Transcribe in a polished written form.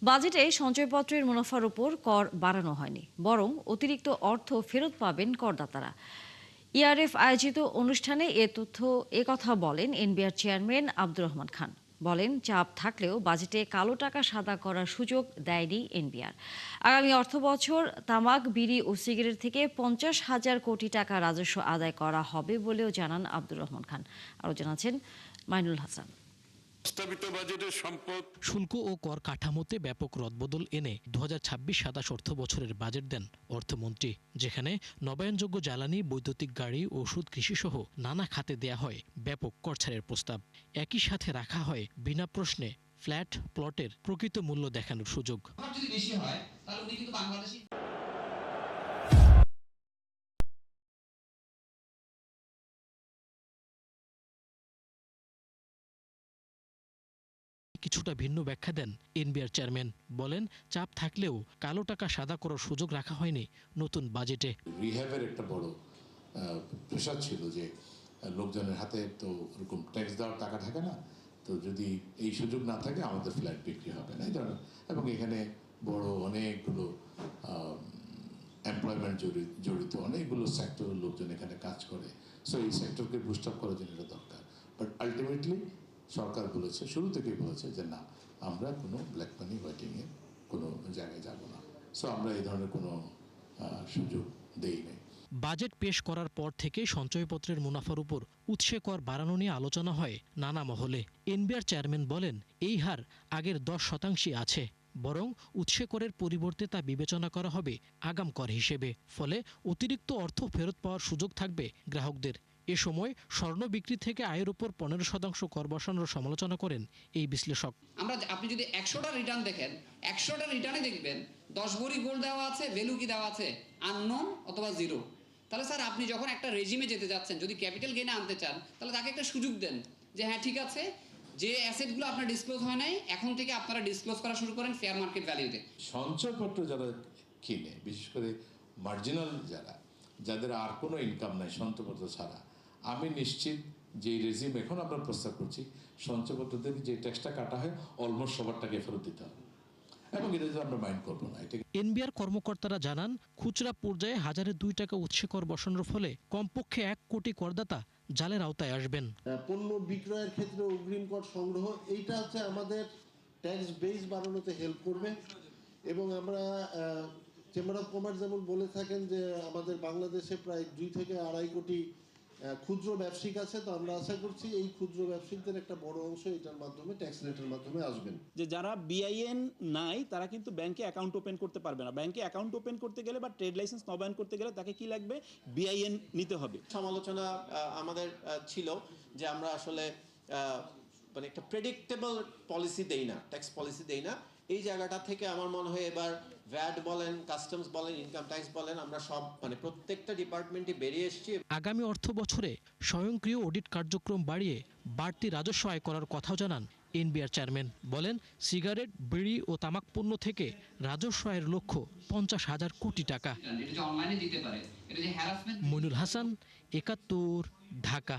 বাজেটে সঞ্চয়পত্রের মুনাফার উপর কর বাড়ানো হয়নি, বরং অতিরিক্ত অর্থ ফেরত পাবেন করদাতারা। ইআরএফ আয়োজিত অনুষ্ঠানে কথা বলেন এনবিআর চেয়ারম্যান আব্দুর রহমান খান। বলেন, চাপ থাকলেও বাজেটে কালো টাকা সাদা করার সুযোগ দেয়নি এনবিআর। আগামী অর্থবছর তামাক, বিড়ি ও সিগারেট থেকে 50,000 কোটি টাকা রাজস্ব আদায় করা হবে বলেও জানান আব্দুর রহমান খান। আরও জানাচ্ছেন মাইনুল হাসান। শুল্ক ও কর কাঠামোতে ব্যাপক রদবদল এনে 2026-27 অর্থ বছরের বাজেট দেন অর্থমন্ত্রী, যেখানে নবায়নযোগ্য জ্বালানি, বৈদ্যুতিক গাড়ি, ওষুধ, কৃষিসহ নানা খাতে দেয়া হয় ব্যাপক কর ছাড়ের প্রস্তাব। একই সাথে রাখা হয় বিনা প্রশ্নে ফ্ল্যাট প্লটের প্রকৃত মূল্য দেখানোর সুযোগ। কিছুটা ভিন্ন ব্যাখ্যা দেন এনবিআর চেয়ারম্যান। বলেন, চাপ থাকলেও কালো টাকা সাদা করার সুযোগ রাখা হয়নি নতুন বাজেটে। রিহ্যাবের একটা বড় প্রেশার ছিল যে লোকজনের হাতে তো ওরকম ট্যাক্স দেওয়ার টাকা থাকে না, তো যদি এই সুযোগ না থাকে আমাদের ফ্ল্যাট বিক্রি হবে না, এই ধরনের। এবং এখানে বড় অনেকগুলো এমপ্লয়মেন্ট জড়িত অনেকগুলো সেক্টরের লোকজন এখানে কাজ করে। সো এই সেক্টরকে বুস্ট আপ করার জন্য এটা দরকার। বাট আলটিমেটলি সরকার বলেছে, শুরু থেকেই বলেছে যে না, আমরা কোনো ব্ল্যাক মানি হোয়াইটিংয়ের কোনো জায়গায় যাব না। সো আমরা এই ধরনের কোনো সুযোগ দেই নাই। বাজেট পেশ করার পর থেকে সঞ্চয়পত্রের মুনাফার উপর উৎসে কর বাড়ানো নিয়ে আলোচনা হয় নানা মহলে। এনবিআর চেয়ারম্যান বলেন, এই হার আগের 10% আছে, বরং উৎসে করের পরিবর্তে তা বিবেচনা করা হবে আগাম কর হিসেবে। ফলে অতিরিক্ত অর্থ ফেরত পাওয়ার সুযোগ থাকবে গ্রাহকদের। এ সময় স্বর্ণ বিক্রি থেকে আয়ের উপর 15% কর বসানোর সমালোচনা করেন এই বিশ্লেষক। আপনি যদি 100টা রিটার্ন দেখেন, 100টা রিটার্নে দেখবেন 10 ভরি গোল্ড দেওয়া আছে, ভ্যালু কি দেওয়া আছে, আননোন অথবা জিরো। তাহলে স্যার, আপনি যখন একটা রেজিমে যেতে যাচ্ছেন, যদি ক্যাপিটাল গেইনে আনতে চান, তাহলে তাকে একটা সুযোগ দেন যে হ্যাঁ ঠিক আছে, যে অ্যাসেটগুলো আপনার ডিসক্লোজ হয় নাই, এখন থেকে আপনারা ডিসক্লোজ করা শুরু করেন ফেয়ার মার্কেট ভ্যালুতে। সঞ্চয়পত্র যারা কিনে, বিশেষ করে মার্জিনাল যাদের আর কোনো ইনকাম নাই সঞ্চয়পত্র ছাড়া, আমি নিশ্চিত যে রেজিম এখন আমরা প্রস্তাব করছি, সঞ্চয়পত্র থেকে যে ট্যাক্সটা কাটা হয় অলমোস্ট সবার টাকা ফেরত দিতে হবে, এবং এটা আমরা মাইন্ড করবো না। এনবিআর কর্মকর্তারা জানান, খুচরা পর্যায়ে 1002 টাকা উৎসে কর বসানোর ফলে কমপক্ষে 1 কোটি করদাতা জালের আওতায় আসবেন। পণ্য বিক্রয়ের ক্ষেত্রে অগ্রিম কর সংগ্রহ, এইটা হচ্ছে আমাদের ট্যাক্স বেস বাড়ানোতে হেল্প করবে। এবং আমরা চেম্বার অফ কমার্স যেমন বলে থাকেন যে আমাদের বাংলাদেশে প্রায় 2 থেকে 2.5 কোটি ক্ষুদ্র ব্যবসায়িক আছে, তো আমরা আশা করছি এই ক্ষুদ্র ব্যবসায়িকদের একটা বড় অংশ এটার মাধ্যমে, ট্যাক্স রেটের মাধ্যমে আসবেন। যে যারা বিআইএন নাই তারা কিন্তু ব্যাংকে অ্যাকাউন্ট ওপেন করতে পারবে না। ব্যাংকে অ্যাকাউন্ট ওপেন করতে গেলে বা ট্রেড লাইসেন্স নবায়ন করতে গেলে তাকে কি লাগবে, বিআইএন নিতে হবে। সমালোচনা আমাদের ছিল যে আমরা আসলে মানে একটা প্রেডিক্টেবল পলিসি দেই না, ট্যাক্স পলিসি দেই না। এই জায়গাটা থেকে আমার মনে হয় এবার ভ্যাট বলেন, কাস্টমস বলেন, ইনকাম ট্যাক্স বলেন, আমরা সব মানে প্রত্যেকটা ডিপার্টমেন্টে বেরিয়ে এসেছি। আগামী অর্থ বছরে স্বয়ংক্রিয় অডিট কার্যক্রম বাড়িয়ে বাড়তি রাজস্ব আয় করার কথাও জানান এনবিআর চেয়ারম্যান। বলেন, সিগারেট, বিড়ি ও তামাক পণ্য থেকে রাজস্ব আয়ের লক্ষ্য 50,000 কোটি টাকা। মইনুল হাসান, 71, ঢাকা।